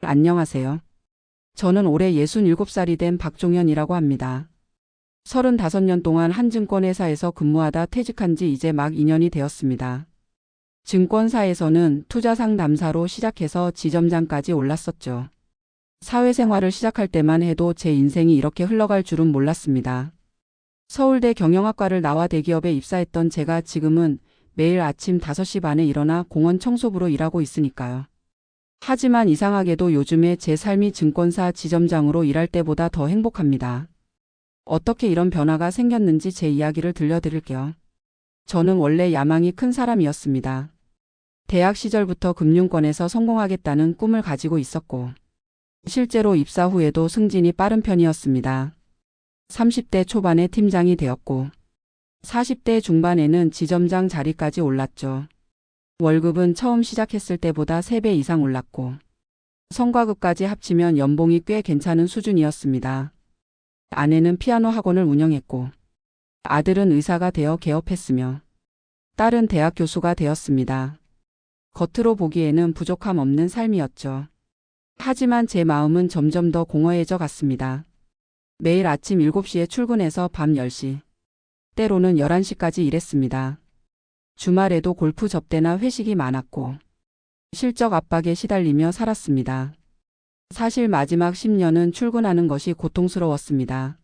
안녕하세요. 저는 올해 67살이 된 박종현이라고 합니다. 35년 동안 한 증권회사에서 근무하다 퇴직한 지 이제 막 2년이 되었습니다. 증권사에서는 투자 상담사로 시작해서 지점장까지 올랐었죠. 사회생활을 시작할 때만 해도 제 인생이 이렇게 흘러갈 줄은 몰랐습니다. 서울대 경영학과를 나와 대기업에 입사했던 제가 지금은 매일 아침 5시 반에 일어나 공원 청소부로 일하고 있으니까요. 하지만 이상하게도 요즘에 제 삶이 증권사 지점장으로 일할 때보다 더 행복합니다. 어떻게 이런 변화가 생겼는지 제 이야기를 들려드릴게요. 저는 원래 야망이 큰 사람이었습니다. 대학 시절부터 금융권에서 성공하겠다는 꿈을 가지고 있었고, 실제로 입사 후에도 승진이 빠른 편이었습니다. 30대 초반에 팀장이 되었고, 40대 중반에는 지점장 자리까지 올랐죠. 월급은 처음 시작했을 때보다 3배 이상 올랐고, 성과급까지 합치면 연봉이 꽤 괜찮은 수준이었습니다. 아내는 피아노 학원을 운영했고, 아들은 의사가 되어 개업했으며, 딸은 대학 교수가 되었습니다. 겉으로 보기에는 부족함 없는 삶이었죠. 하지만 제 마음은 점점 더 공허해져 갔습니다. 매일 아침 7시에 출근해서 밤 10시, 때로는 11시까지 일했습니다. 주말에도 골프 접대나 회식이 많았고, 실적 압박에 시달리며 살았습니다. 사실 마지막 10년은 출근하는 것이 고통스러웠습니다.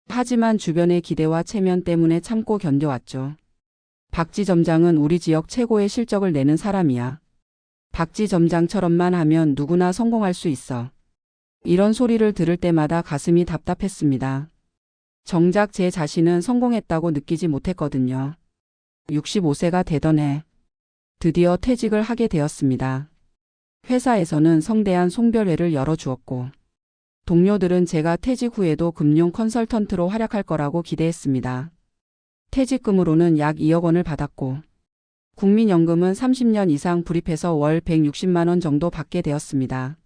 하지만 주변의 기대와 체면 때문에 참고 견뎌왔죠. 박지 점장은 우리 지역 최고의 실적을 내는 사람이야. 박지 점장처럼만 하면 누구나 성공할 수 있어. 이런 소리를 들을 때마다 가슴이 답답했습니다. 정작 제 자신은 성공했다고 느끼지 못했거든요. 65세가 되던 해, 드디어 퇴직을 하게 되었습니다. 회사에서는 성대한 송별회를 열어주었고, 동료들은 제가 퇴직 후에도 금융 컨설턴트로 활약할 거라고 기대했습니다. 퇴직금으로는 약 2억 원을 받았고, 국민연금은 30년 이상 불입해서 월 160만 원 정도 받게 되었습니다.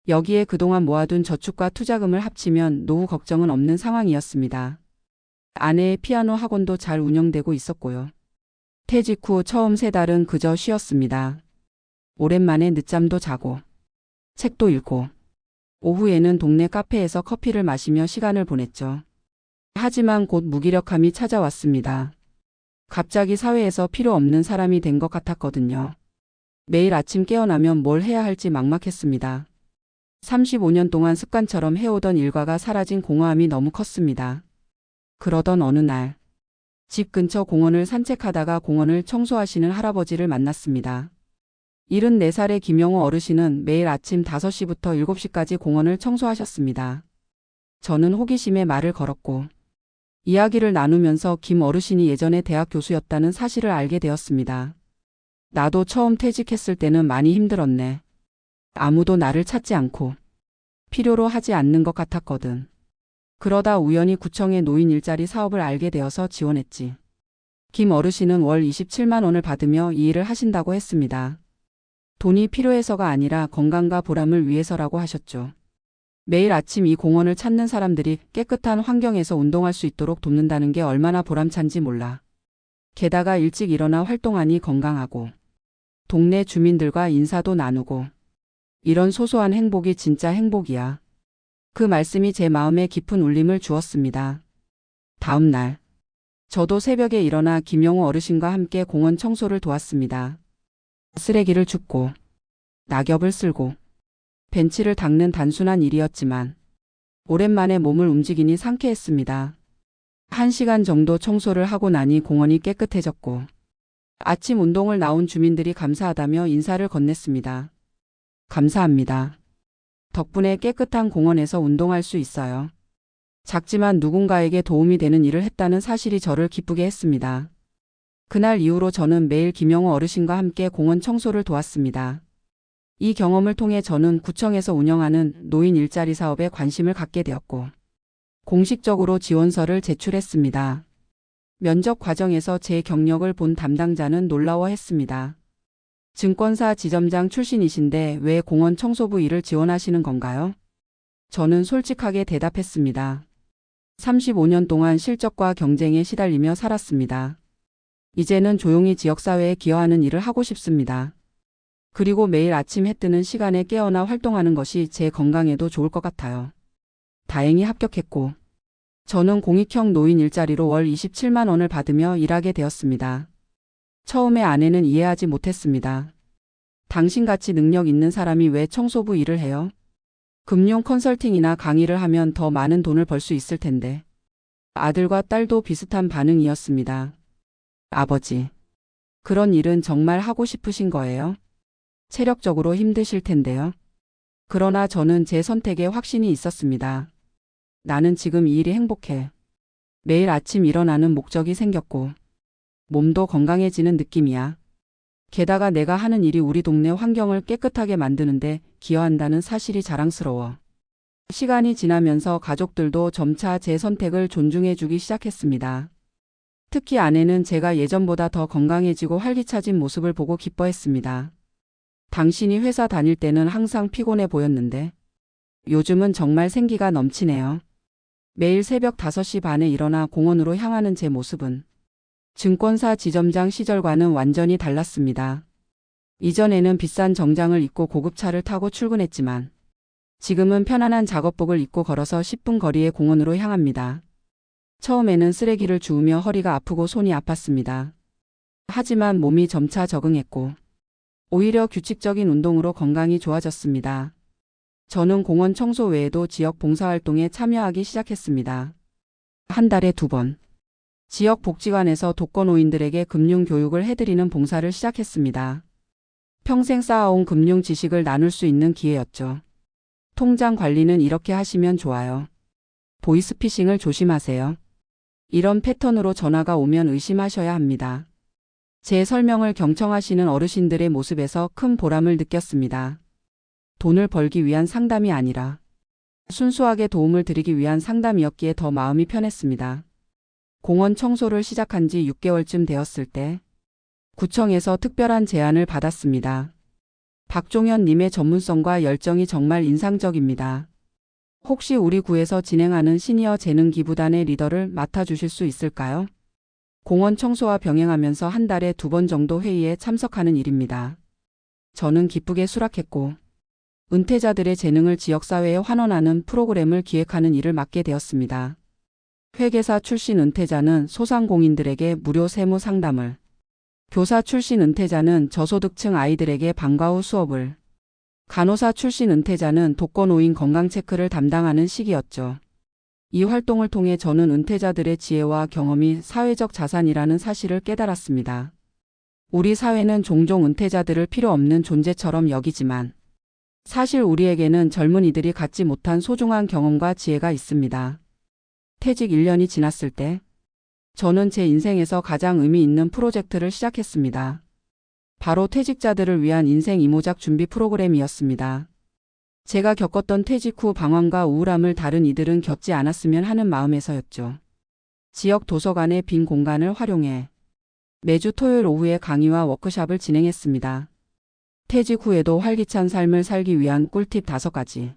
여기에 그동안 모아둔 저축과 투자금을 합치면 노후 걱정은 없는 상황이었습니다. 아내의 피아노 학원도 잘 운영되고 있었고요. 퇴직 후 처음 3달은 그저 쉬었습니다. 오랜만에 늦잠도 자고, 책도 읽고, 오후에는 동네 카페에서 커피를 마시며 시간을 보냈죠. 하지만 곧 무기력함이 찾아왔습니다. 갑자기 사회에서 필요 없는 사람이 된 것 같았거든요. 매일 아침 깨어나면 뭘 해야 할지 막막했습니다. 35년 동안 습관처럼 해오던 일과가 사라진 공허함이 너무 컸습니다. 그러던 어느 날, 집 근처 공원을 산책하다가 공원을 청소하시는 할아버지를 만났습니다. 74살의 김영호 어르신은 매일 아침 5시부터 7시까지 공원을 청소하셨습니다. 저는 호기심에 말을 걸었고, 이야기를 나누면서 김 어르신이 예전에 대학 교수였다는 사실을 알게 되었습니다. 나도 처음 퇴직했을 때는 많이 힘들었네. 아무도 나를 찾지 않고 필요로 하지 않는 것 같았거든. 그러다 우연히 구청의 노인 일자리 사업을 알게 되어서 지원했지. 김 어르신은 월 27만 원을 받으며 이 일을 하신다고 했습니다. 돈이 필요해서가 아니라 건강과 보람을 위해서라고 하셨죠. 매일 아침 이 공원을 찾는 사람들이 깨끗한 환경에서 운동할 수 있도록 돕는다는 게 얼마나 보람찬지 몰라. 게다가 일찍 일어나 활동하니 건강하고, 동네 주민들과 인사도 나누고, 이런 소소한 행복이 진짜 행복이야. 그 말씀이 제 마음에 깊은 울림을 주었습니다. 다음 날, 저도 새벽에 일어나 김영호 어르신과 함께 공원 청소를 도왔습니다. 쓰레기를 줍고, 낙엽을 쓸고, 벤치를 닦는 단순한 일이었지만, 오랜만에 몸을 움직이니 상쾌했습니다. 1시간 정도 청소를 하고 나니 공원이 깨끗해졌고, 아침 운동을 나온 주민들이 감사하다며 인사를 건넸습니다. 감사합니다. 덕분에 깨끗한 공원에서 운동할 수 있어요. 작지만 누군가에게 도움이 되는 일을 했다는 사실이 저를 기쁘게 했습니다. 그날 이후로 저는 매일 김영호 어르신과 함께 공원 청소를 도왔습니다. 이 경험을 통해 저는 구청에서 운영하는 노인 일자리 사업에 관심을 갖게 되었고, 공식적으로 지원서를 제출했습니다. 면접 과정에서 제 경력을 본 담당자는 놀라워했습니다. 증권사 지점장 출신이신데 왜 공원 청소부 일을 지원하시는 건가요? 저는 솔직하게 대답했습니다. 35년 동안 실적과 경쟁에 시달리며 살았습니다. 이제는 조용히 지역사회에 기여하는 일을 하고 싶습니다. 그리고 매일 아침 해 뜨는 시간에 깨어나 활동하는 것이 제 건강에도 좋을 것 같아요. 다행히 합격했고, 저는 공익형 노인 일자리로 월 27만 원을 받으며 일하게 되었습니다. 처음에 아내는 이해하지 못했습니다. 당신같이 능력 있는 사람이 왜 청소부 일을 해요? 금융 컨설팅이나 강의를 하면 더 많은 돈을 벌 수 있을 텐데. 아들과 딸도 비슷한 반응이었습니다. 아버지, 그런 일은 정말 하고 싶으신 거예요? 체력적으로 힘드실 텐데요. 그러나 저는 제 선택에 확신이 있었습니다. 나는 지금 이 일이 행복해. 매일 아침 일어나는 목적이 생겼고, 몸도 건강해지는 느낌이야. 게다가 내가 하는 일이 우리 동네 환경을 깨끗하게 만드는데 기여한다는 사실이 자랑스러워. 시간이 지나면서 가족들도 점차 제 선택을 존중해 주기 시작했습니다. 특히 아내는 제가 예전보다 더 건강해지고 활기차진 모습을 보고 기뻐했습니다. 당신이 회사 다닐 때는 항상 피곤해 보였는데 요즘은 정말 생기가 넘치네요. 매일 새벽 5시 반에 일어나 공원으로 향하는 제 모습은 증권사 지점장 시절과는 완전히 달랐습니다. 이전에는 비싼 정장을 입고 고급차를 타고 출근했지만 지금은 편안한 작업복을 입고 걸어서 10분 거리의 공원으로 향합니다. 처음에는 쓰레기를 주우며 허리가 아프고 손이 아팠습니다. 하지만 몸이 점차 적응했고 오히려 규칙적인 운동으로 건강이 좋아졌습니다. 저는 공원 청소 외에도 지역 봉사활동에 참여하기 시작했습니다. 한 달에 2번. 지역 복지관에서 독거노인들에게 금융 교육을 해드리는 봉사를 시작했습니다. 평생 쌓아온 금융 지식을 나눌 수 있는 기회였죠. 통장 관리는 이렇게 하시면 좋아요. 보이스피싱을 조심하세요. 이런 패턴으로 전화가 오면 의심하셔야 합니다. 제 설명을 경청하시는 어르신들의 모습에서 큰 보람을 느꼈습니다. 돈을 벌기 위한 상담이 아니라 순수하게 도움을 드리기 위한 상담이었기에 더 마음이 편했습니다. 공원 청소를 시작한 지 6개월쯤 되었을 때 구청에서 특별한 제안을 받았습니다. 박종현 님의 전문성과 열정이 정말 인상적입니다. 혹시 우리 구에서 진행하는 시니어 재능 기부단의 리더를 맡아주실 수 있을까요? 공원 청소와 병행하면서 한 달에 2번 정도 회의에 참석하는 일입니다. 저는 기쁘게 수락했고 은퇴자들의 재능을 지역사회에 환원하는 프로그램을 기획하는 일을 맡게 되었습니다. 회계사 출신 은퇴자는 소상공인들에게 무료 세무 상담을, 교사 출신 은퇴자는 저소득층 아이들에게 방과 후 수업을, 간호사 출신 은퇴자는 독거노인 건강체크를 담당하는 시기였죠. 이 활동을 통해 저는 은퇴자들의 지혜와 경험이 사회적 자산이라는 사실을 깨달았습니다. 우리 사회는 종종 은퇴자들을 필요 없는 존재처럼 여기지만 사실 우리에게는 젊은이들이 갖지 못한 소중한 경험과 지혜가 있습니다. 퇴직 1년이 지났을 때 저는 제 인생에서 가장 의미 있는 프로젝트를 시작했습니다. 바로 퇴직자들을 위한 인생 이모작 준비 프로그램이었습니다. 제가 겪었던 퇴직 후 방황과 우울함을 다른 이들은 겪지 않았으면 하는 마음에서였죠. 지역 도서관의 빈 공간을 활용해 매주 토요일 오후에 강의와 워크숍을 진행했습니다. 퇴직 후에도 활기찬 삶을 살기 위한 꿀팁 5가지.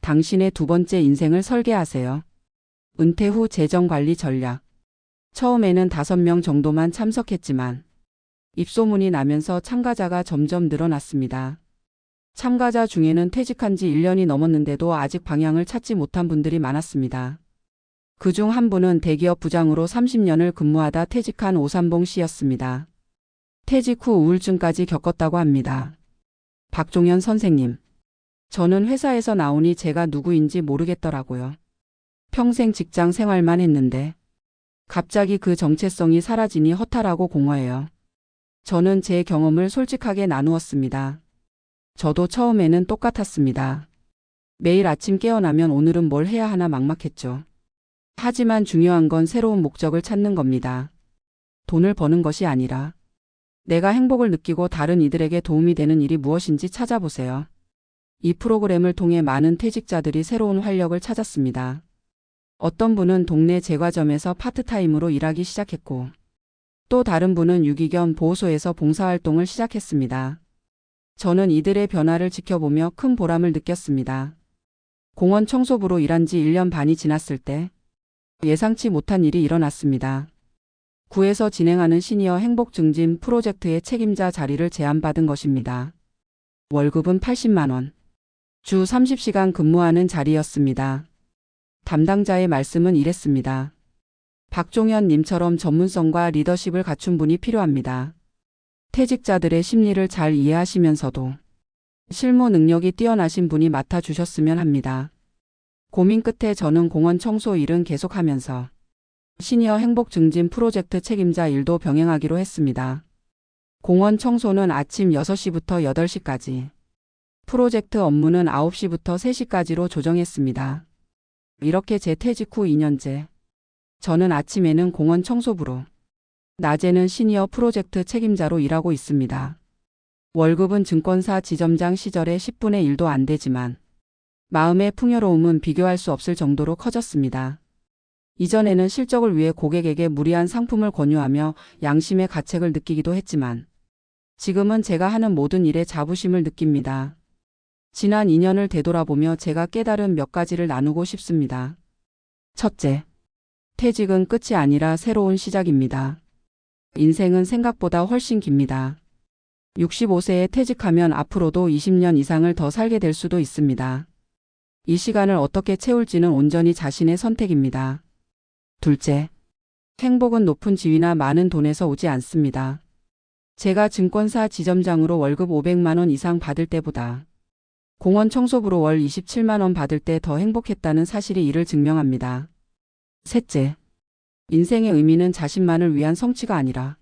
당신의 2번째 인생을 설계하세요. 은퇴 후 재정관리 전략. 처음에는 5명 정도만 참석했지만 입소문이 나면서 참가자가 점점 늘어났습니다. 참가자 중에는 퇴직한 지 1년이 넘었는데도 아직 방향을 찾지 못한 분들이 많았습니다. 그중 한 분은 대기업 부장으로 30년을 근무하다 퇴직한 오삼봉 씨였습니다. 퇴직 후 우울증까지 겪었다고 합니다. 박종현 선생님. 저는 회사에서 나오니 제가 누구인지 모르겠더라고요. 평생 직장 생활만 했는데 갑자기 그 정체성이 사라지니 허탈하고 공허해요. 저는 제 경험을 솔직하게 나누었습니다. 저도 처음에는 똑같았습니다. 매일 아침 깨어나면 오늘은 뭘 해야 하나 막막했죠. 하지만 중요한 건 새로운 목적을 찾는 겁니다. 돈을 버는 것이 아니라 내가 행복을 느끼고 다른 이들에게 도움이 되는 일이 무엇인지 찾아보세요. 이 프로그램을 통해 많은 퇴직자들이 새로운 활력을 찾았습니다. 어떤 분은 동네 제과점에서 파트타임으로 일하기 시작했고 또 다른 분은 유기견 보호소에서 봉사활동을 시작했습니다. 저는 이들의 변화를 지켜보며 큰 보람을 느꼈습니다. 공원 청소부로 일한 지 1년 반이 지났을 때 예상치 못한 일이 일어났습니다. 구에서 진행하는 시니어 행복 증진 프로젝트의 책임자 자리를 제안받은 것입니다. 월급은 80만 원. 주 30시간 근무하는 자리였습니다. 담당자의 말씀은 이랬습니다. 박종현 님처럼 전문성과 리더십을 갖춘 분이 필요합니다. 퇴직자들의 심리를 잘 이해하시면서도 실무 능력이 뛰어나신 분이 맡아주셨으면 합니다. 고민 끝에 저는 공원 청소 일은 계속하면서 시니어 행복 증진 프로젝트 책임자 일도 병행하기로 했습니다. 공원 청소는 아침 6시부터 8시까지, 프로젝트 업무는 9시부터 3시까지로 조정했습니다. 이렇게 제 퇴직 후 2년째, 저는 아침에는 공원 청소부로, 낮에는 시니어 프로젝트 책임자로 일하고 있습니다. 월급은 증권사 지점장 시절의 10분의 1도 안 되지만 마음의 풍요로움은 비교할 수 없을 정도로 커졌습니다. 이전에는 실적을 위해 고객에게 무리한 상품을 권유하며 양심의 가책을 느끼기도 했지만 지금은 제가 하는 모든 일에 자부심을 느낍니다. 지난 2년을 되돌아보며 제가 깨달은 몇 가지를 나누고 싶습니다. 첫째, 퇴직은 끝이 아니라 새로운 시작입니다. 인생은 생각보다 훨씬 깁니다. 65세에 퇴직하면 앞으로도 20년 이상을 더 살게 될 수도 있습니다. 이 시간을 어떻게 채울지는 온전히 자신의 선택입니다. 둘째, 행복은 높은 지위나 많은 돈에서 오지 않습니다. 제가 증권사 지점장으로 월급 500만 원 이상 받을 때보다 공원 청소부로 월 27만 원 받을 때 더 행복했다는 사실이 이를 증명합니다. 셋째, 인생의 의미는 자신만을 위한 성취가 아니라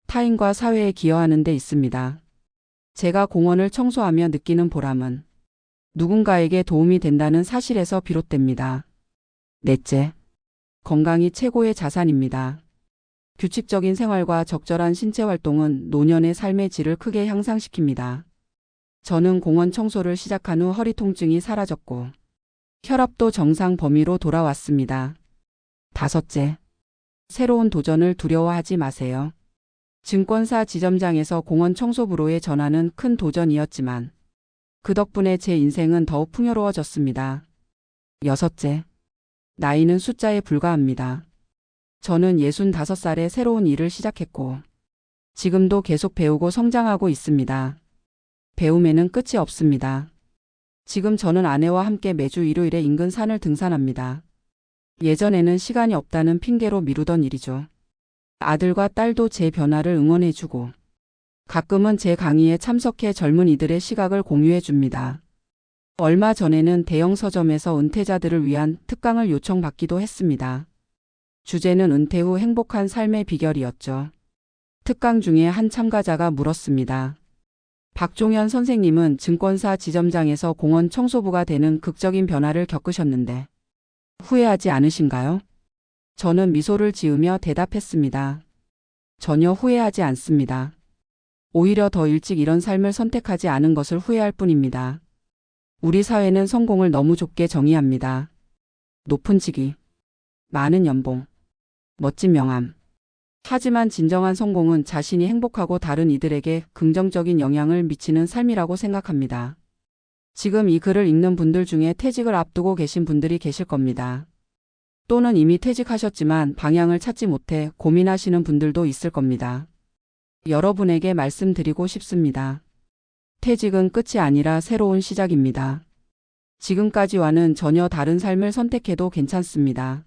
타인과 사회에 기여하는 데 있습니다. 제가 공원을 청소하며 느끼는 보람은 누군가에게 도움이 된다는 사실에서 비롯됩니다. 넷째, 건강이 최고의 자산입니다. 규칙적인 생활과 적절한 신체 활동은 노년의 삶의 질을 크게 향상시킵니다. 저는 공원 청소를 시작한 후 허리 통증이 사라졌고 혈압도 정상 범위로 돌아왔습니다. 다섯째, 새로운 도전을 두려워하지 마세요. 증권사 지점장에서 공원 청소부로의 전환은 큰 도전이었지만 그 덕분에 제 인생은 더욱 풍요로워졌습니다. 여섯째, 나이는 숫자에 불과합니다. 저는 65살에 새로운 일을 시작했고 지금도 계속 배우고 성장하고 있습니다. 배움에는 끝이 없습니다. 지금 저는 아내와 함께 매주 일요일에 인근 산을 등산합니다. 예전에는 시간이 없다는 핑계로 미루던 일이죠. 아들과 딸도 제 변화를 응원해주고 가끔은 제 강의에 참석해 젊은이들의 시각을 공유해 줍니다. 얼마 전에는 대형 서점에서 은퇴자들을 위한 특강을 요청받기도 했습니다. 주제는 은퇴 후 행복한 삶의 비결이었죠. 특강 중에 한 참가자가 물었습니다. 박종현 선생님은 증권사 지점장에서 공원 청소부가 되는 극적인 변화를 겪으셨는데 후회하지 않으신가요? 저는 미소를 지으며 대답했습니다. 전혀 후회하지 않습니다. 오히려 더 일찍 이런 삶을 선택하지 않은 것을 후회할 뿐입니다. 우리 사회는 성공을 너무 좁게 정의합니다. 높은 직위, 많은 연봉, 멋진 명함. 하지만 진정한 성공은 자신이 행복하고 다른 이들에게 긍정적인 영향을 미치는 삶이라고 생각합니다. 지금 이 글을 읽는 분들 중에 퇴직을 앞두고 계신 분들이 계실 겁니다. 또는 이미 퇴직하셨지만 방향을 찾지 못해 고민하시는 분들도 있을 겁니다. 여러분에게 말씀드리고 싶습니다. 퇴직은 끝이 아니라 새로운 시작입니다. 지금까지와는 전혀 다른 삶을 선택해도 괜찮습니다.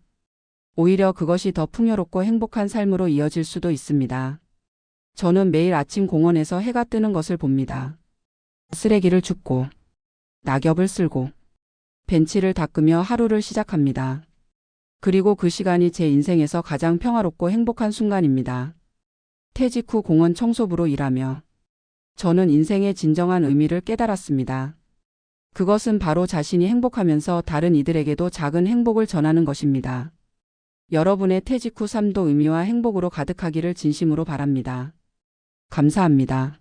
오히려 그것이 더 풍요롭고 행복한 삶으로 이어질 수도 있습니다. 저는 매일 아침 공원에서 해가 뜨는 것을 봅니다. 쓰레기를 줍고 낙엽을 쓸고 벤치를 닦으며 하루를 시작합니다. 그리고 그 시간이 제 인생에서 가장 평화롭고 행복한 순간입니다. 퇴직 후 공원 청소부로 일하며 저는 인생의 진정한 의미를 깨달았습니다. 그것은 바로 자신이 행복하면서 다른 이들에게도 작은 행복을 전하는 것입니다. 여러분의 퇴직 후 삶도 의미와 행복으로 가득하기를 진심으로 바랍니다. 감사합니다.